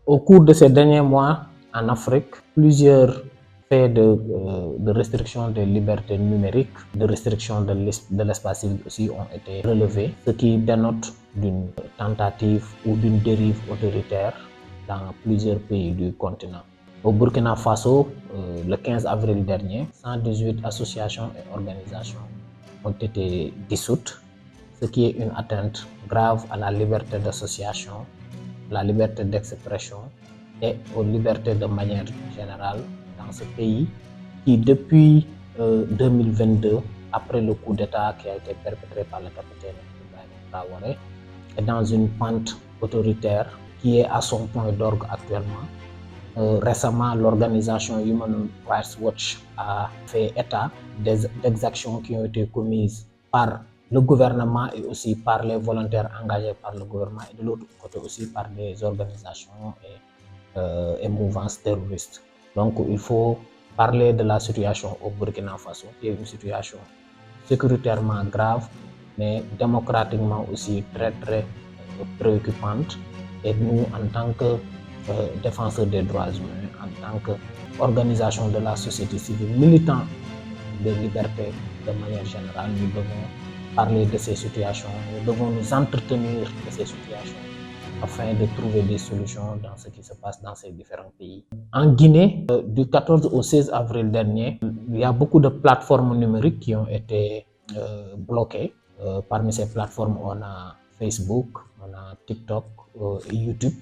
Au cours de ces derniers mois, en Afrique, plusieurs faits de restriction des libertés numériques, de restriction de l'espace civique aussi ont été relevés, ce qui dénote d'une tentative ou d'une dérive autoritaire dans plusieurs pays du continent. Au Burkina Faso, le 15 avril dernier, 118 associations et organisations ont été dissoutes, ce qui est une atteinte grave à la liberté d'association, la liberté d'expression et aux libertés de manière générale dans ce pays qui, depuis 2022, après le coup d'État qui a été perpétré par le capitaine Ibrahim Traoré, est dans une pente autoritaire qui est à son point d'orgue actuellement. Récemment, l'organisation Human Rights Watch a fait état d'exactions qui ont été commises par le gouvernement et aussi par les volontaires engagés par le gouvernement et de l'autre côté aussi par des organisations et mouvances terroristes. Donc il faut parler de la situation au Burkina Faso, qui est une situation sécuritairement grave, mais démocratiquement aussi très préoccupante. Et nous, en tant que défenseurs des droits humains, en tant qu'organisation de la société civile, militant des libertés de manière générale, nous devons parler de ces situations, nous devons nous entretenir de ces situations afin de trouver des solutions dans ce qui se passe dans ces différents pays. En Guinée, du 14 au 16 avril dernier, il y a beaucoup de plateformes numériques qui ont été bloquées. Parmi ces plateformes, on a Facebook, on a TikTok et YouTube,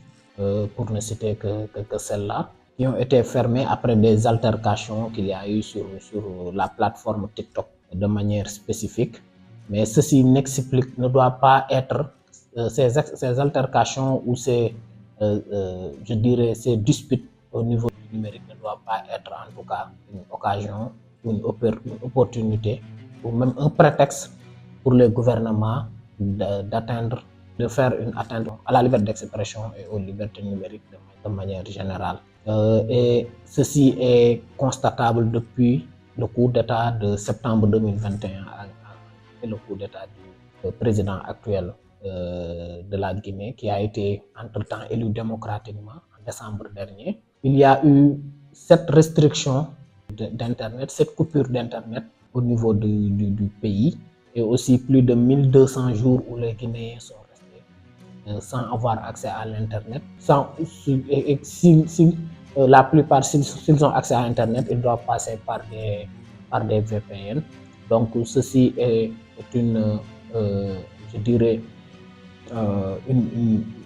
pour ne citer que celles-là, qui ont été fermées après des altercations qu'il y a eu sur la plateforme TikTok de manière spécifique. Mais ceci ne doit pas être, ces altercations ou je dirais, ces disputes au niveau du numérique ne doivent pas être en tout cas une occasion, une opportunité ou même un prétexte pour les gouvernements de faire une atteinte à la liberté d'expression et aux libertés numériques de manière générale. Et ceci est constatable depuis le coup d'État de septembre 2021 et le coup d'État du président actuel de la Guinée, qui a été entre-temps élu démocratiquement en décembre dernier. Il y a eu cette restriction d'Internet, cette coupure d'Internet au niveau du pays, et aussi plus de 1200 jours où les Guinéens sont restés sans avoir accès à l'Internet. La plupart, s'ils ont accès à Internet, ils doivent passer par des VPN. Donc ceci est une, je dirais,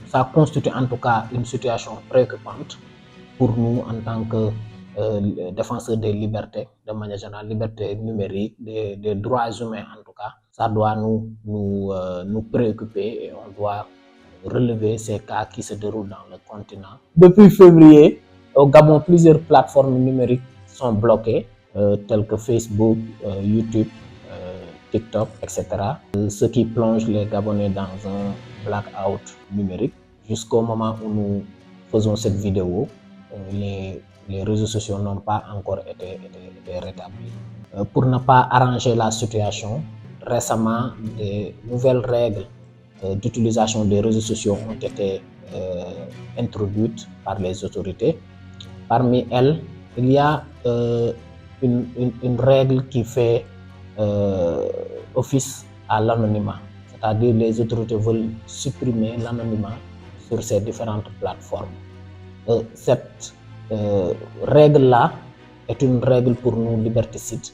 ça constitue en tout cas une situation préoccupante pour nous en tant que défenseurs des libertés, de manière générale, liberté numérique, des droits humains en tout cas. Ça doit nous préoccuper et on doit relever ces cas qui se déroulent dans le continent. Depuis février, au Gabon, plusieurs plateformes numériques sont bloquées, telles que Facebook, YouTube, TikTok, etc. Ce qui plonge les Gabonais dans un blackout numérique. Jusqu'au moment où nous faisons cette vidéo, les réseaux sociaux n'ont pas encore été rétablis. Pour ne pas arranger la situation, récemment, des nouvelles règles d'utilisation des réseaux sociaux ont été introduites par les autorités. Parmi elles, il y a une règle qui fait office à l'anonymat, c'est-à-dire les autorités veulent supprimer l'anonymat sur ces différentes plateformes. Cette règle-là est une règle pour nous liberticides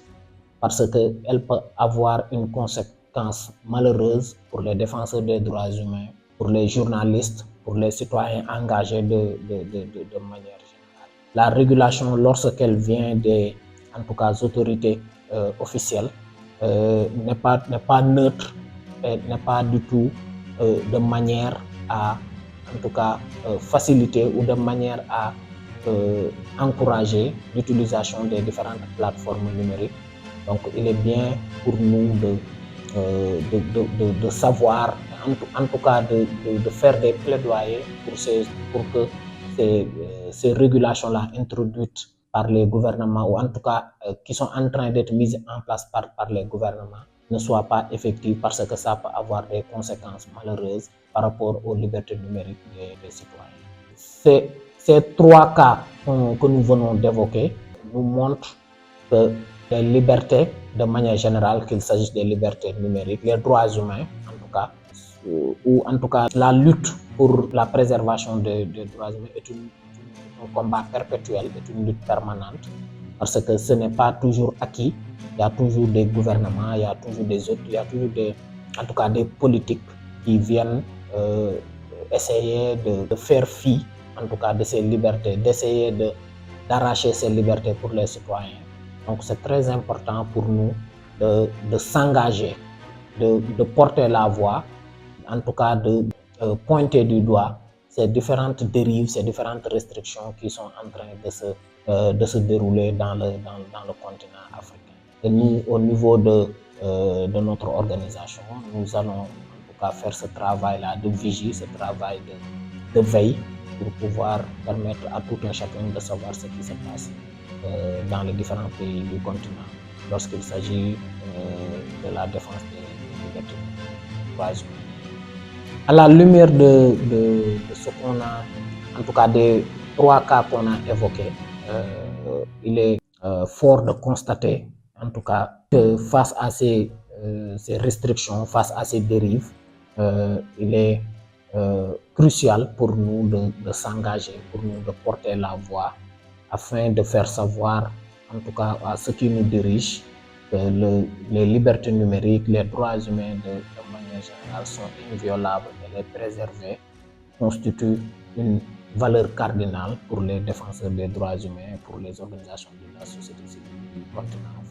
parce qu'elle peut avoir une conséquence malheureuse pour les défenseurs des droits humains, pour les journalistes, pour les citoyens engagés de manière générale. La régulation, lorsqu'elle vient des, en tout cas, autorités officielles, n'est pas neutre et n'est pas du tout de manière à, en tout cas, faciliter ou de manière à encourager l'utilisation des différentes plateformes numériques. Donc il est bien pour nous de savoir, en tout cas de faire des plaidoyers pour que ces régulations-là introduites par les gouvernements, ou en tout cas qui sont en train d'être mises en place par les gouvernements, ne soient pas effectives, parce que ça peut avoir des conséquences malheureuses par rapport aux libertés numériques des citoyens. Ces trois cas que nous venons d'évoquer nous montrent que les libertés, de manière générale, qu'il s'agisse des libertés numériques, les droits humains, en tout cas, ou en tout cas la lutte pour la préservation des droits humains est un combat perpétuel, est une lutte permanente, parce que ce n'est pas toujours acquis. Il y a toujours des gouvernements, il y a toujours des autres, il y a toujours en tout cas des politiques qui viennent essayer de faire fi, en tout cas, de ces libertés, d'essayer d'arracher ces libertés pour les citoyens. Donc c'est très important pour nous de s'engager, de porter la voix, en tout cas de pointer du doigt ces différentes dérives, ces différentes restrictions qui sont en train de se dérouler dans le continent africain. Et nous, au niveau de notre organisation, nous allons en tout cas faire ce travail-là de vigie, ce travail de veille, pour pouvoir permettre à tout un chacun de savoir ce qui se passe dans les différents pays du continent lorsqu'il s'agit de la défense des libertés des droits humains. À la lumière de ce qu'on a, en tout cas des trois cas qu'on a évoqués, il est fort de constater, en tout cas, que face à ces restrictions, face à ces dérives, il est crucial pour nous de s'engager, pour nous de porter la voix, afin de faire savoir, en tout cas à ceux qui nous dirigent, que les libertés numériques, les droits humains de manière générale sont inviolables et les préserver constitue une valeur cardinale pour les défenseurs des droits humains, pour les organisations de la société civile du continent.